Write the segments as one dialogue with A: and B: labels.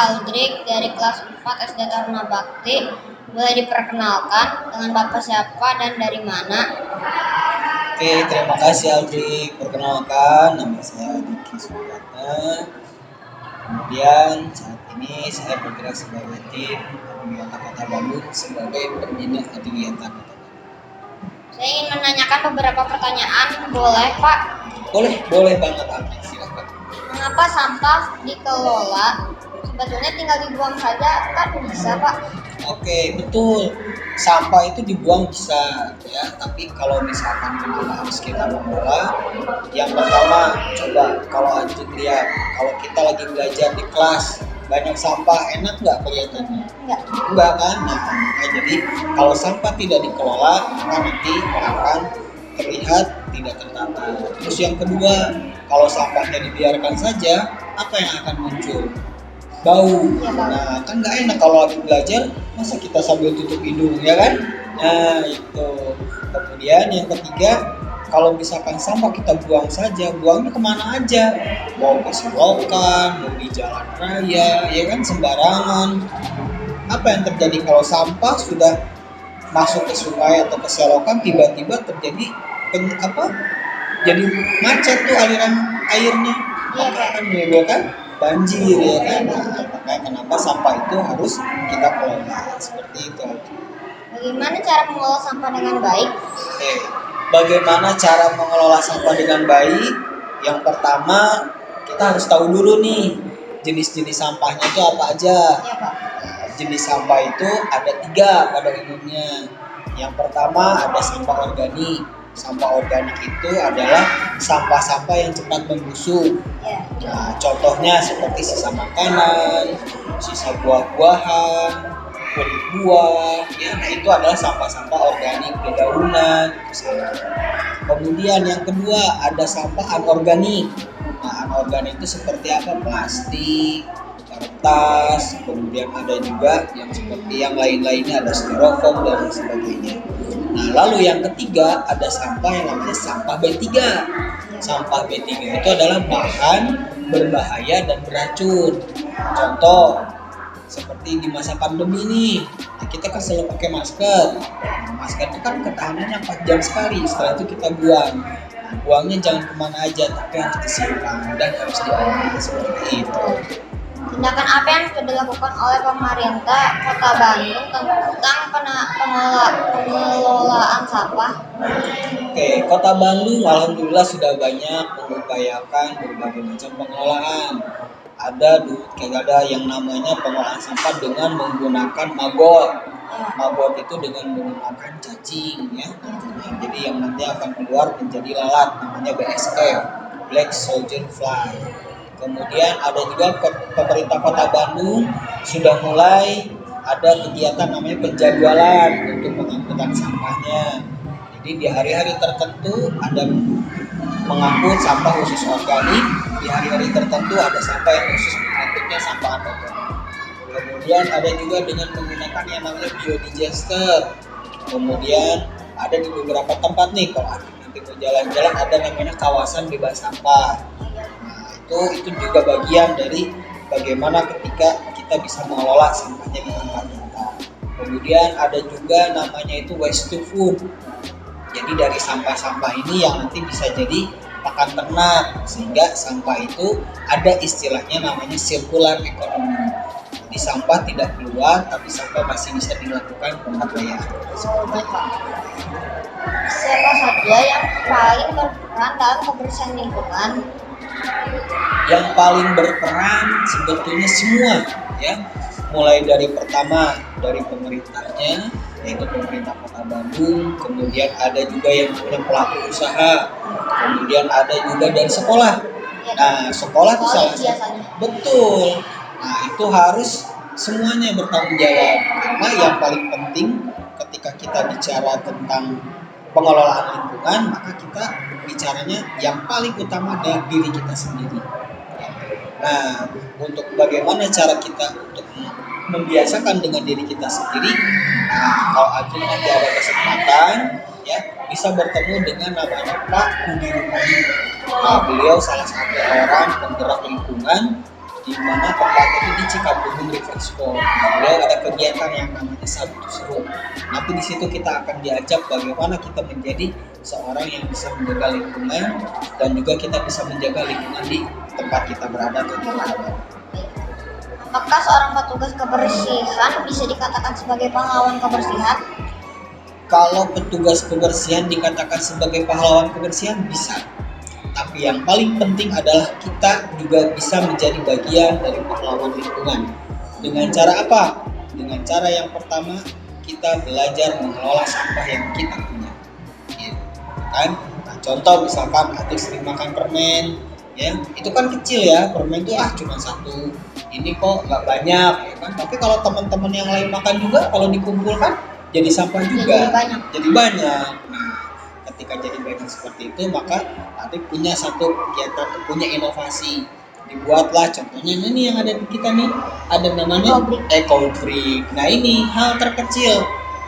A: Audrey dari kelas 4 SD Taruna Bakti. Boleh diperkenalkan dengan Bapak siapa dan dari mana?
B: Oke, terima kasih Audrey. Perkenalkan, nama saya Diki Supriyatna. Kemudian saat ini saya bergerak sebagai tim Adiwiyata Kota Bandung sebagai pembina Adiwiyata Kota Bandung.
A: Saya ingin menanyakan beberapa pertanyaan, boleh Pak?
B: Boleh banget Audrey, silakan.
A: Mengapa sampah dikelola? Sebetulnya tinggal dibuang saja, kan bisa Pak?
B: Oke, betul. Sampah itu dibuang bisa ya, tapi kalau misalkan gimana harus kita mengolah. Yang pertama, coba kalau Anjing lihat, kalau kita lagi belajar di kelas banyak sampah, enak nggak kelihatannya? Enggak kan? Nah, jadi kalau sampah tidak dikelola, maka nanti akan terlihat tidak tertata. Terus yang kedua, kalau sampahnya dibiarkan saja, apa yang akan muncul? Bau. Nah, kan nggak enak kalau lagi belajar, masa kita sambil tutup hidung, ya kan? Nah, itu. Kemudian yang ketiga, kalau misalkan sampah kita buang saja, buangnya kemana aja? Mau ke selokan, mau di jalan raya, ya kan, sembarangan. Apa yang terjadi kalau sampah sudah masuk ke sungai atau ke selokan, tiba-tiba terjadi jadi macet tuh aliran airnya, maka akan menimbulkan banjir, ya kan? Nah, makanya kenapa sampah itu harus kita kelola seperti itu.
A: Bagaimana cara mengolah sampah dengan baik?
B: Oke, bagaimana cara mengelola sampah dengan baik? Yang pertama, kita harus tahu dulu nih jenis-jenis sampahnya itu apa aja.
A: Iya Pak.
B: Jenis sampah itu ada 3 pada umumnya. Yang pertama ada sampah organik. Sampah organik itu adalah sampah-sampah yang cepat membusuk. Nah, contohnya seperti sisa makanan, sisa buah-buahan, kulit buah, ya, nah itu adalah sampah-sampah organik, dedaunan. Kemudian yang kedua ada sampah anorganik. Nah, anorganik itu seperti apa? Plastik, kertas, kemudian ada juga yang seperti yang lain-lainnya, ada styrofoam dan sebagainya. Nah, lalu yang ketiga ada sampah yang namanya sampah B3. Sampah B3 itu adalah bahan berbahaya dan beracun. Contoh, seperti di masa pandemi nih, nah kita kan selalu pakai masker. Nah, masker itu kan ketahanannya 4 jam sekali, setelah itu kita buang. Nah, buangnya jangan kemana aja, tapi harus disimpan dan harus diolah seperti itu.
A: Tindakan apa yang sudah dilakukan oleh pemerintah Kota Bandung tentang pengelolaan sampah?
B: Oke, Kota Bandung alhamdulillah sudah banyak mengupayakan berbagai macam pengelolaan. Ada yang namanya pengolahan sampah dengan menggunakan maggot. Maggot itu dengan menggunakan cacing, ya. Jadi yang nanti akan keluar menjadi lalat, namanya BSF, Black Soldier Fly. Kemudian ada juga pemerintah Kota Bandung sudah mulai ada kegiatan namanya penjadwalan untuk pengangkutan sampahnya. Jadi di hari-hari tertentu ada mengangkut sampah khusus organik, di hari-hari tertentu ada sampah yang khusus mengangkutnya sampah anorganik. Kemudian ada juga dengan menggunakan yang namanya biodigester. Kemudian ada di beberapa tempat nih, kalau nanti mau jalan-jalan ada namanya kawasan bebas sampah. Itu juga bagian dari bagaimana ketika kita bisa mengelola sampahnya di tempat kita. Kemudian ada juga namanya itu waste to food. Jadi dari sampah-sampah ini yang nanti bisa jadi pakan ternak, sehingga sampah itu ada istilahnya namanya circular economy. Jadi sampah tidak keluar, tapi sampah masih bisa dilakukan pemakaian.
A: Siapa saja yang paling berperan dalam kebersihan lingkungan?
B: Yang paling berperan sebetulnya semua, ya, mulai dari pertama dari pemerintahnya, yaitu pemerintah Kota Bandung, kemudian ada juga yang punya pelaku usaha, kemudian ada juga dari sekolah. Nah, sekolah itu salah satu. Betul. Nah, itu harus semuanya bertanggung jawab, karena yang paling penting ketika kita bicara tentang pengelolaan lingkungan, maka kita bicaranya yang paling utama adalah diri kita sendiri. Nah, untuk bagaimana cara kita untuk membiasakan dengan diri kita sendiri, nah, kalau Ajeng nanti ada kesempatan, ya, bisa bertemu dengan namanya Pak Budi Rumadi. Nah, beliau salah satu orang penggerak lingkungan di mana tempatnya itu di Cikapundung River Sport. Kemudian ada kegiatan yang namanya Sabtu Seru. Nanti di situ kita akan diajak bagaimana kita menjadi seorang yang bisa menjaga lingkungan dan juga kita bisa menjaga lingkungan di tempat kita berada atau di mana.
A: Apakah seorang petugas kebersihan bisa dikatakan sebagai pahlawan kebersihan?
B: Kalau petugas kebersihan dikatakan sebagai pahlawan kebersihan bisa. Tapi yang paling penting adalah kita juga bisa menjadi bagian dari pahlawan lingkungan. Dengan cara apa? Dengan cara yang pertama, kita belajar mengelola sampah yang kita punya. Gitu, kan? Nah, contoh misalkan adik sering makan permen, ya itu kan kecil ya, permen itu cuma satu. Ini kok nggak banyak, ya kan? Tapi kalau teman-teman yang lain makan juga, kalau dikumpulkan jadi sampah juga. Jadi banyak. Nah, ketika jadi banyak seperti itu, maka adik punya satu kegiatan, punya inovasi. Dibuatlah contohnya ini yang ada di kita nih, ada namanya Ecobrik. Nah ini hal terkecil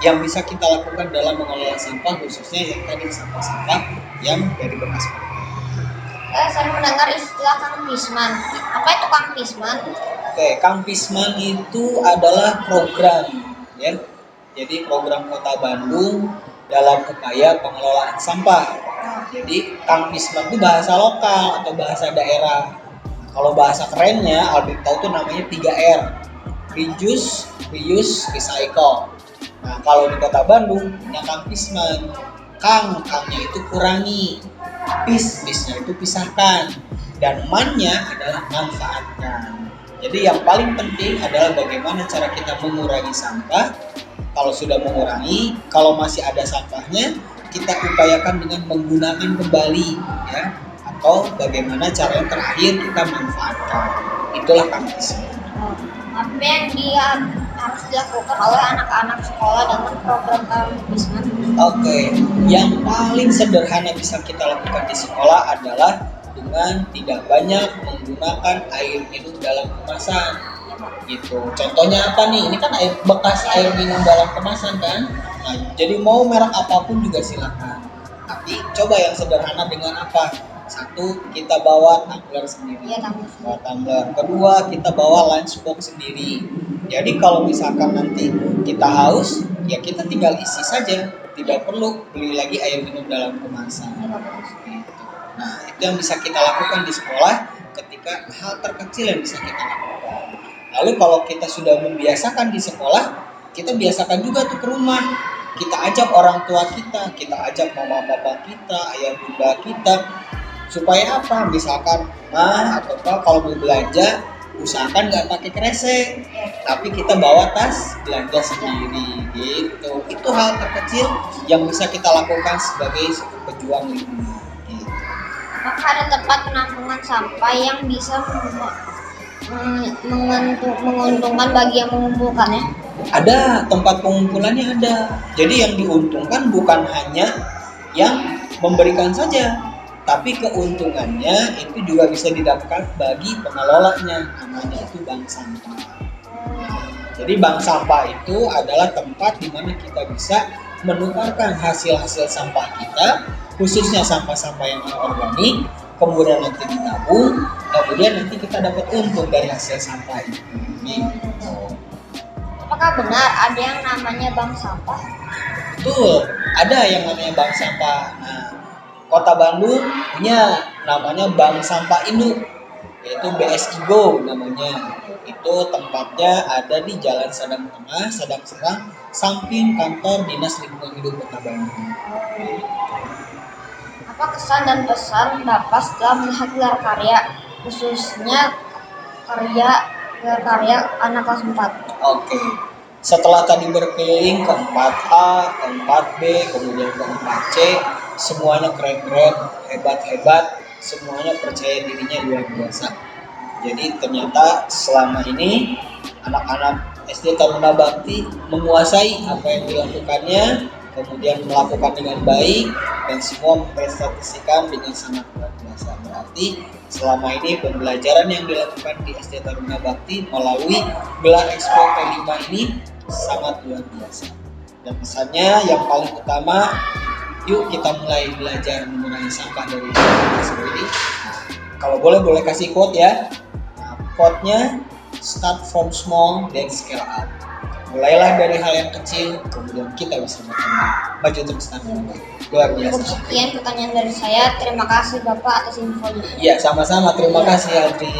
B: yang bisa kita lakukan dalam mengelola sampah, khususnya yang tadi sampah-sampah yang dari bekas.
A: Saya mendengar istilah Kang Pisman. Apa itu Kang Pisman?
B: Oke, Kang Pisman itu adalah program, ya. Jadi program Kota Bandung dalam upaya pengelolaan sampah. Jadi Kang Pisman itu bahasa lokal atau bahasa daerah. Kalau bahasa kerennya, Aldi tahu itu namanya 3R. Reduce, reuse, recycle. Nah, kalau di Kota Bandung punya Kang Pisman. Kangnya itu kurangi. Pisnya itu pisahkan. Dan mannya adalah manfaatkan. Jadi yang paling penting adalah bagaimana cara kita mengurangi sampah. Kalau sudah mengurangi, kalau masih ada sampahnya, kita upayakan dengan menggunakan kembali, ya. Atau bagaimana cara yang terakhir kita manfaatkan. Itulah Kang Pisman.
A: Apa yang dia harus dilakukan oleh anak-anak sekolah dengan program Kang Pisman?
B: Oke, yang paling sederhana bisa kita lakukan di sekolah adalah dengan tidak banyak menggunakan air minum dalam kemasan. Gitu. Contohnya apa nih? Ini kan bekas air minum dalam kemasan kan? Nah, jadi mau merek apapun juga silakan. Tapi coba yang sederhana dengan apa? Satu, kita bawa tumbler sendiri. Bawa tumbler. Kedua, kita bawa lunchbox sendiri. Jadi kalau misalkan nanti kita haus, ya kita tinggal isi saja. Tidak perlu beli lagi air minum dalam kemasan. Gitu. Nah, itu yang bisa kita lakukan di sekolah ketika hal terkecil yang bisa kita lakukan. Lalu kalau kita sudah membiasakan di sekolah, kita biasakan juga tuh ke rumah. Kita ajak orang tua kita ajak mama papa kita, ayah bunda kita. Supaya apa? Misalkan atau kalau mau belanja, usahakan nggak pakai kresek, tapi kita bawa tas belanja sendiri gitu. Itu hal terkecil yang bisa kita lakukan sebagai pejuang lingkungan. Gitu.
A: Maka ada tempat penampungan sampah yang bisa menguntungkan bagi yang mengumpulkannya?
B: Ada, tempat pengumpulannya ada. Jadi yang diuntungkan bukan hanya yang memberikan saja, tapi keuntungannya itu juga bisa didapatkan bagi pengelolanya, namanya itu bank sampah. Jadi bank sampah itu adalah tempat di mana kita bisa menukarkan hasil-hasil sampah kita, khususnya sampah-sampah yang organik, kemudian nanti ditabung, kemudian nanti kita dapat untung dari hasil sampah itu.
A: Apakah benar ada yang namanya bank sampah?
B: Betul, ada yang namanya bank sampah. Nah, Kota Bandung punya namanya Bank Sampah Induk, yaitu BSI Go namanya. Itu tempatnya ada di Jalan Sadang Tengah, Sadang Serang, samping kantor Dinas Lingkungan Hidup Kota Bandung.
A: Apa kesan dan pesan Bapak setelah melihat gelar karya, khususnya karya anak kelas 4?
B: Oke. Setelah tadi berkeliling ke 4A, ke 4B, kemudian ke 4C, semuanya keren-keren, hebat-hebat, semuanya percaya dirinya luar biasa. Jadi ternyata selama ini anak-anak SD Taruna Bakti menguasai apa yang dilakukannya, kemudian melakukan dengan baik, dan semua memprestasikan dengan sangat luar biasa. Berarti selama ini pembelajaran yang dilakukan di SD Taruna Bakti melalui gelar Expo K5 ini sangat luar biasa. Dan pesannya yang paling utama, yuk kita mulai belajar mengurangi sampah dari diri sendiri. Kalau boleh kasih quote ya. Quote-nya, start from small then scale up. Mulailah dari hal yang kecil, kemudian kita bisa berkembang maju terus tanpa henti. Luar biasa.
A: Cukup sekian pertanyaan dari saya. Terima kasih Bapak atas infonya.
B: Iya, sama-sama. Terima kasih Aldi.